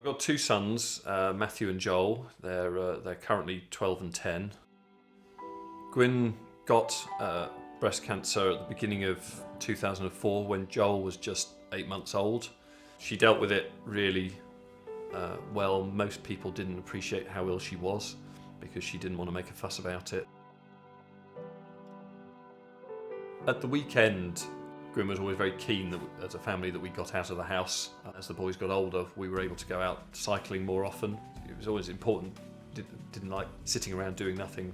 I've got two sons, Matthew and Joel. They're currently 12 and 10. Gwyn got breast cancer at the beginning of 2004 when Joel was just 8 months old. She dealt with it really well. Most people didn't appreciate how ill she was because she didn't want to make a fuss about it. At the weekend, Gwyn was always very keen that as a family that we got out of the house. As the boys got older, we were able to go out cycling more often. It was always important. Didn't like sitting around doing nothing.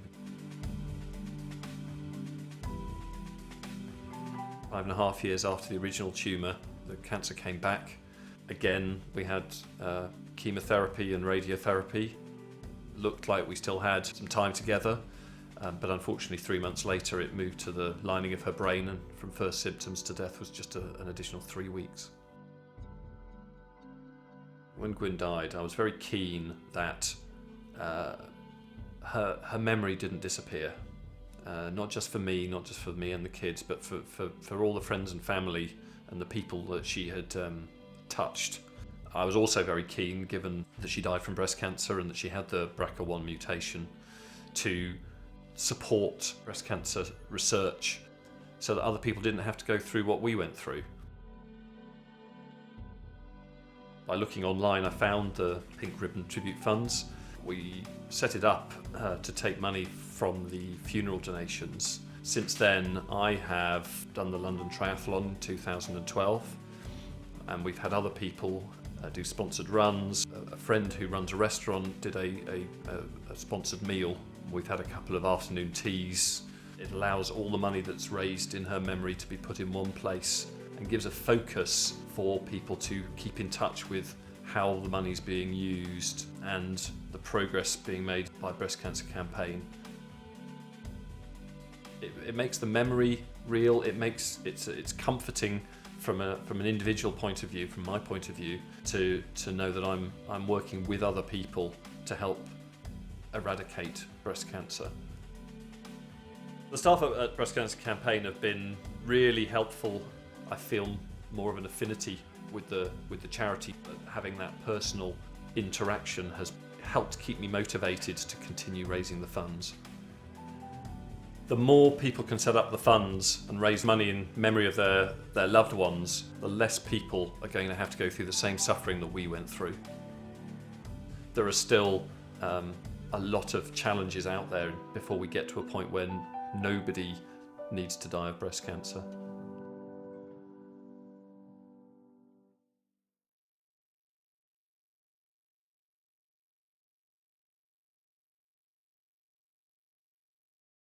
5.5 years after the original tumour, the cancer came back. Again, we had chemotherapy and radiotherapy. Looked like we still had some time together, but unfortunately 3 months later it moved to the lining of her brain, and from first symptoms to death was just an additional 3 weeks. When Gwyn died, I was very keen that her memory didn't disappear. Not just for me and the kids, but for all the friends and family and the people that she had touched. I was also very keen, given that she died from breast cancer and that she had the BRCA1 mutation, to support breast cancer research so that other people didn't have to go through what we went through. By looking online, I found the Pink Ribbon Tribute Funds. We set it up to take money from the funeral donations. Since then, I have done the London Triathlon in 2012, and we've had other people do sponsored runs. A friend who runs a restaurant did a sponsored meal. We've had a couple of afternoon teas. It allows all the money that's raised in her memory to be put in one place and gives a focus for people to keep in touch with how the money's being used and the progress being made by Breast Cancer Campaign. It makes the memory real. It's comforting from an individual point of view, from my point of view, to know that I'm working with other people to help eradicate breast cancer. The staff at Breast Cancer Campaign have been really helpful. I feel more of an affinity with the charity. Having that personal interaction has helped keep me motivated to continue raising the funds. The more people can set up the funds and raise money in memory of their loved ones, the less people are going to have to go through the same suffering that we went through. There are still a lot of challenges out there before we get to a point when nobody needs to die of breast cancer.